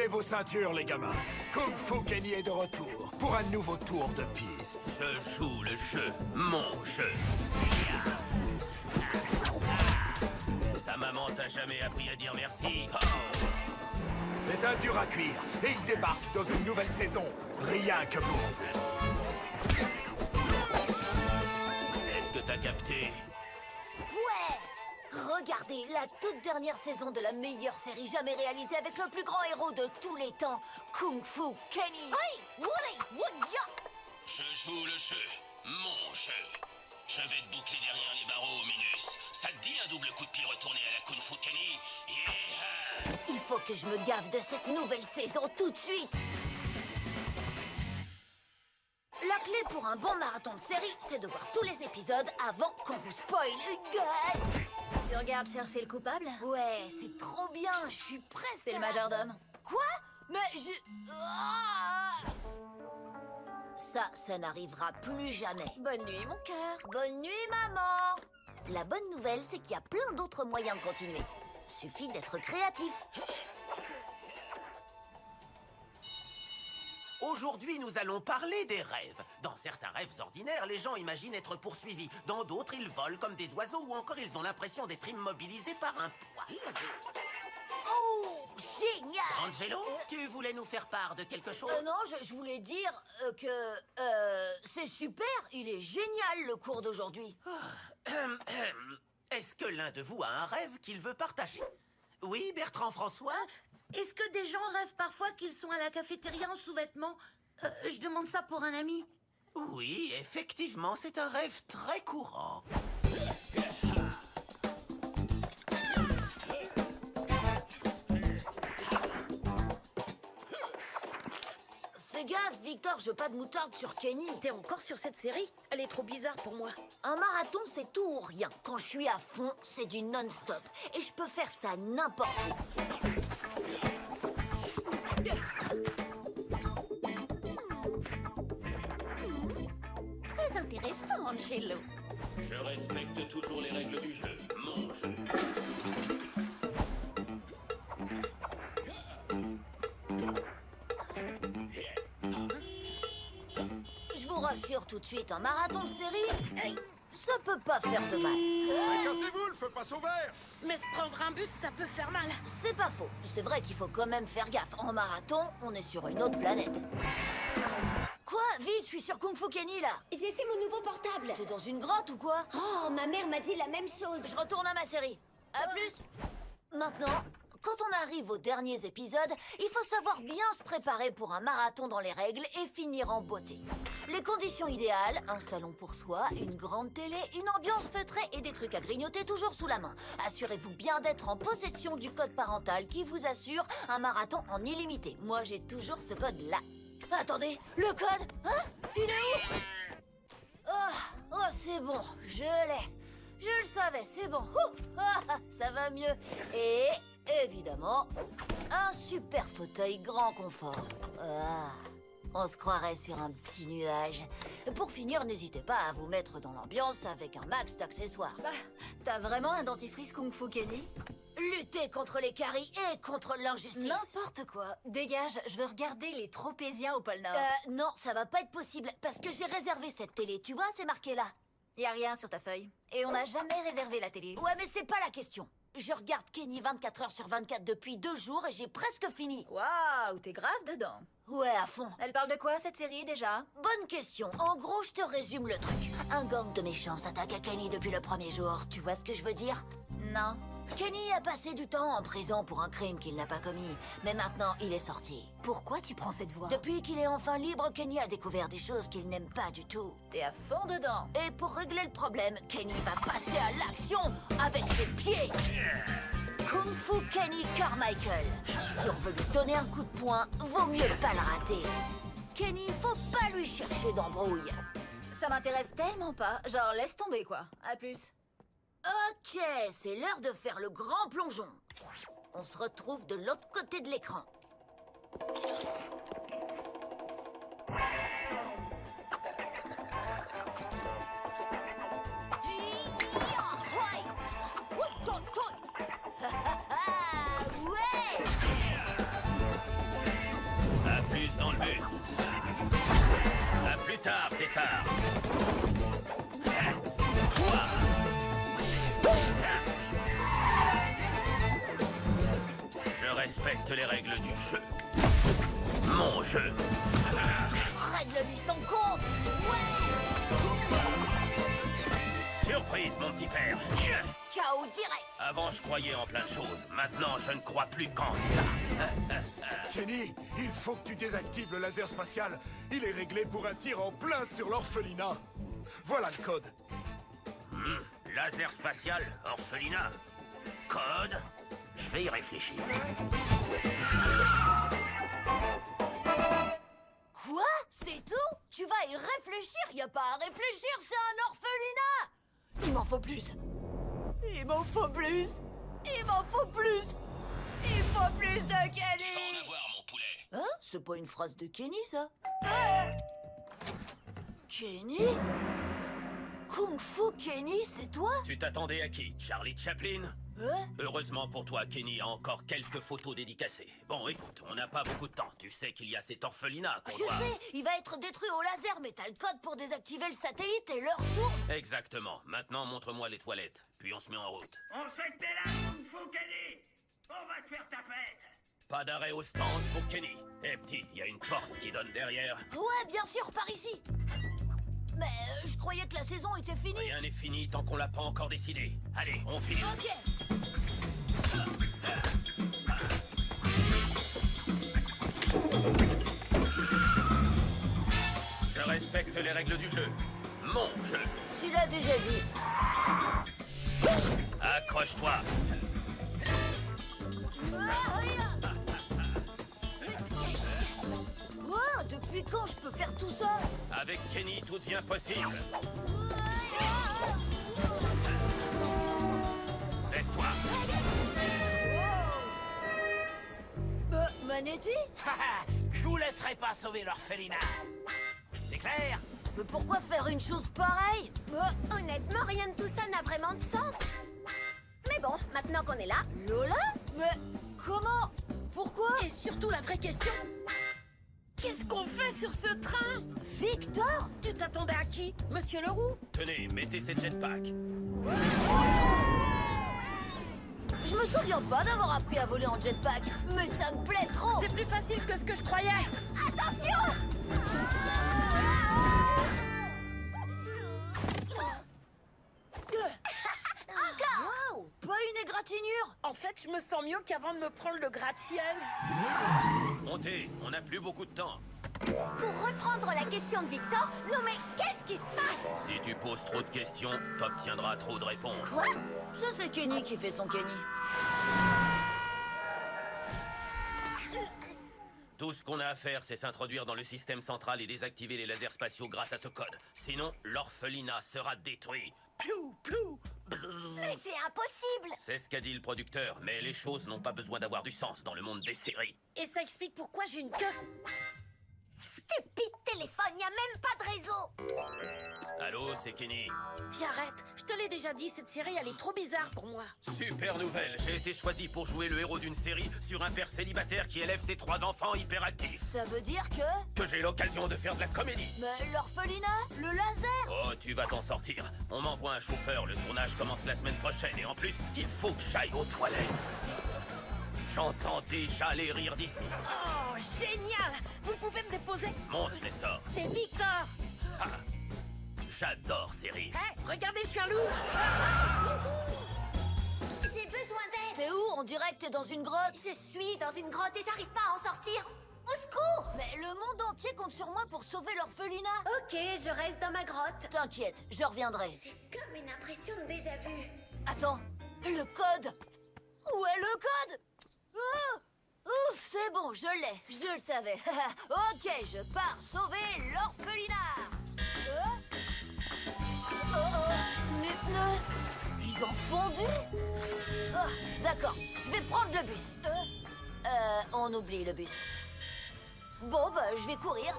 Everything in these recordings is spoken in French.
Roulez vos ceintures, les gamins. Kung Fu Kenny est de retour pour un nouveau tour de piste. Je joue le jeu, mon jeu. Ta maman t'a jamais appris à dire merci. Oh. C'est un dur à cuire et il débarque dans une nouvelle saison. Rien que pour vous. Est-ce que t'as capté? Ouais! Regardez, la toute dernière saison de la meilleure série jamais réalisée avec le plus grand héros de tous les temps, Kung Fu Kenny. Hey! Woody! Woody! Je joue le jeu, mon jeu. Je vais te boucler derrière les barreaux, Minus. Ça te dit un double coup de pied retourné à la Kung Fu Kenny? Yeah! Il faut que je me gave de cette nouvelle saison tout de suite! La clé pour un bon marathon de série, c'est de voir tous les épisodes avant qu'on vous spoil. Tu regardes chercher le coupable? Ouais, c'est trop bien, je suis presque... C'est le majordome. Quoi? Mais je... Ah! Ça n'arrivera plus jamais. Bonne nuit, mon cœur. Bonne nuit, maman! La bonne nouvelle, c'est qu'il y a plein d'autres moyens de continuer. Suffit d'être créatif. Aujourd'hui, nous allons parler des rêves. Dans certains rêves ordinaires, les gens imaginent être poursuivis. Dans d'autres, ils volent comme des oiseaux ou encore ils ont l'impression d'être immobilisés par un poids. Oh, génial! Angelo, tu voulais nous faire part de quelque chose? Non, je voulais dire que... c'est super, il est génial le cours d'aujourd'hui. Est-ce que l'un de vous a un rêve qu'il veut partager? Oui, Bertrand François? Est-ce que des gens rêvent parfois qu'ils sont à la cafétéria en sous-vêtements? Je demande ça pour un ami. Oui, effectivement, c'est un rêve très courant. Fais gaffe, Victor, je veux pas de moutarde sur Kenny. T'es encore sur cette série? Elle est trop bizarre pour moi. Un marathon, c'est tout ou rien. Quand je suis à fond, c'est du non-stop. Et je peux faire ça n'importe où. Très intéressant, Angelo. Je respecte toujours les règles du jeu, mon jeu. Je vous rassure tout de suite, un marathon de série, ça peut pas faire de mal. Écartez-vous, le feu passe au vert. Mais se prendre un bus, ça peut faire mal. C'est pas faux. C'est vrai qu'il faut quand même faire gaffe. En marathon, on est sur une autre planète. Quoi? Vite, je suis sur Kung Fu Kenny, là. C'est mon nouveau portable. T'es dans une grotte ou quoi? Oh, ma mère m'a dit la même chose. Je retourne à ma série. À plus. Maintenant, quand on arrive aux derniers épisodes, il faut savoir bien se préparer pour un marathon dans les règles et finir en beauté. Les conditions idéales, un salon pour soi, une grande télé, une ambiance feutrée et des trucs à grignoter toujours sous la main. Assurez-vous bien d'être en possession du code parental qui vous assure un marathon en illimité. Moi, j'ai toujours ce code-là. Attendez, le code? Hein? Il est où? Oh, c'est bon, je l'ai. Je le savais, c'est bon. Ouf, ça va mieux. Et, évidemment, un super fauteuil grand confort. On se croirait sur un petit nuage. Pour finir, n'hésitez pas à vous mettre dans l'ambiance avec un max d'accessoires. T'as vraiment un dentifrice Kung Fu Kenny? Lutter contre les caries et contre l'injustice. N'importe quoi. Dégage, je veux regarder les tropéziens au pôle Nord. Non, ça va pas être possible, parce que j'ai réservé cette télé. Tu vois, c'est marqué là. Y a rien sur ta feuille. Et on n'a jamais réservé la télé. Ouais, mais c'est pas la question. Je regarde Kenny 24 heures sur 24 depuis 2 jours et j'ai presque fini. Waouh, t'es grave dedans. Ouais, à fond. Elle parle de quoi, cette série, déjà? Bonne question. En gros, je te résume le truc. Un gang de méchants s'attaque à Kenny depuis le premier jour. Tu vois ce que je veux dire? Non. Kenny a passé du temps en prison pour un crime qu'il n'a pas commis. Mais maintenant, il est sorti. Pourquoi tu prends cette voix? Depuis qu'il est enfin libre, Kenny a découvert des choses qu'il n'aime pas du tout. T'es à fond dedans. Et pour régler le problème, Kenny va passer à l'action avec ses pieds. Kung Fu Kenny Carmichael. Si on veut lui donner un coup de poing, vaut mieux pas le rater. Kenny, faut pas lui chercher d'embrouille. Ça m'intéresse tellement pas. Genre, laisse tomber, quoi. À plus. Ok, c'est l'heure de faire le grand plongeon. On se retrouve de l'autre côté de l'écran. Ouais! bâtard. Je respecte les règles du jeu. Mon jeu. Règle-lui son compte. Surprise, mon petit père. KO direct. Avant, je croyais en plein de choses. Maintenant, je ne crois plus qu'en ça. Kenny, il faut que tu désactives le laser spatial. Il est réglé pour un tir en plein sur l'orphelinat. Voilà le code. Laser spatial, orphelinat. Code. Je vais y réfléchir. Quoi? C'est tout? Tu vas y réfléchir? Y a pas à réfléchir, c'est un orphelinat! Il m'en faut plus! Il m'en faut plus! Il m'en faut plus! Il faut plus de Tu vas en Kenny! avoir, mon poulet. Hein? C'est pas une phrase de Kenny, ça? Kenny? Kung Fu Kenny, c'est toi? Tu t'attendais à qui? Charlie Chaplin? Hein? Heureusement pour toi, Kenny a encore quelques photos dédicacées. Bon, écoute, on n'a pas beaucoup de temps. Tu sais qu'il y a cet orphelinat qu'on Je doit... sais, il va être détruit au laser, mais t'as le code pour désactiver le satellite et leur tourne! Exactement. Maintenant, montre-moi les toilettes. Puis on se met en route. On se fait là, Kung Fu Kenny. On va te faire ta fête. Pas d'arrêt au stand pour Kenny. Eh petit, il y a une porte qui donne derrière. Ouais, bien sûr, par ici! Mais je croyais que la saison était finie! Rien n'est fini tant qu'on l'a pas encore décidé. Allez, on finit. Ok! Je respecte les règles du jeu. Mon jeu. Tu l'as déjà dit. Accroche-toi. Wow, depuis quand je peux faire tout ça? Avec Kenny, tout devient possible. Laisse-toi. Manetti? Je vous laisserai pas sauver l'orphelinat. C'est clair? Mais pourquoi faire une chose pareille? Honnêtement, rien de tout ça n'a vraiment de sens. Mais bon, maintenant qu'on est là, Lola? Mais comment? Pourquoi? Et surtout la vraie question, qu'est-ce qu'on fait sur ce train? Victor? Tu t'attendais à qui? Monsieur Leroux? Tenez, mettez ces jetpacks. Je me souviens pas d'avoir appris à voler en jetpack, mais ça me plaît trop! C'est plus facile que ce que je croyais. Attention! Wow, pas une égratignure! En fait, je me sens mieux qu'avant de me prendre le gratte-ciel. Montez, on n'a plus beaucoup de temps. pour reprendre la question de Victor, non mais qu'est-ce qui se passe? Si tu poses trop de questions, t'obtiendras trop de réponses. Quoi? Ça, c'est Kenny qui fait son Kenny. Tout ce qu'on a à faire, c'est s'introduire dans le système central et désactiver les lasers spatiaux grâce à ce code. Sinon, l'orphelinat sera détruit. Piou, piou. Mais c'est impossible! C'est ce qu'a dit le producteur, mais les choses n'ont pas besoin d'avoir du sens dans le monde des séries. Et ça explique pourquoi j'ai une queue. Stupide téléphone, y a même pas de réseau! Allô, c'est Kenny. J'arrête. Je te l'ai déjà dit, cette série, elle est trop bizarre pour moi. Super nouvelle, j'ai été choisi pour jouer le héros d'une série sur un père célibataire qui élève ses 3 enfants hyperactifs. Ça veut dire que... Que j'ai l'occasion de faire de la comédie. Mais l'orphelinat? Le laser? Oh, tu vas t'en sortir. On m'envoie un chauffeur, le tournage commence la semaine prochaine et en plus, il faut que j'aille aux toilettes. J'entends déjà les rires d'ici. Oh, génial! Vous pouvez me déposer? Monte, Nestor. C'est Victor! Ah, j'adore ces rires. Hé, regardez, je suis un loup! J'ai besoin d'aide! T'es où? On dirait que t'es dans une grotte. Je suis dans une grotte et j'arrive pas à en sortir! Au secours! Mais le monde entier compte sur moi pour sauver l'orphelinat. Ok, je reste dans ma grotte. T'inquiète, je reviendrai. J'ai comme une impression de déjà vu. Attends, le code? Où est le code? Oh, ouf, c'est bon, je l'ai, je le savais. Ok, je pars sauver l'orphelinat. Ils ont fondu? Oh, d'accord, je vais prendre le bus. On oublie le bus. Bon, bah, je vais courir.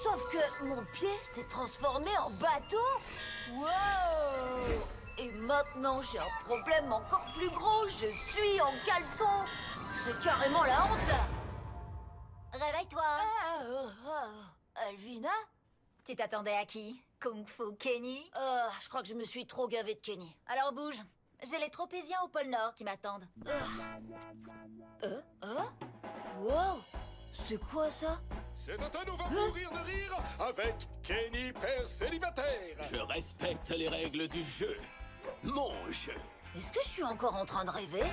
Sauf que mon pied s'est transformé en bateau. Wow! Et maintenant, j'ai un problème encore plus gros. Je suis en caleçon. C'est carrément la honte, là. Réveille-toi! Alvina? Tu t'attendais à qui? Kung Fu Kenny? Je crois que je me suis trop gavée de Kenny. Alors bouge. J'ai les tropéziens au pôle Nord qui m'attendent. Wow! C'est quoi ça? Cet automne, on va mourir de rire avec Kenny, père célibataire. Je respecte les règles du jeu. Mon jeu. Est-ce que je suis encore en train de rêver?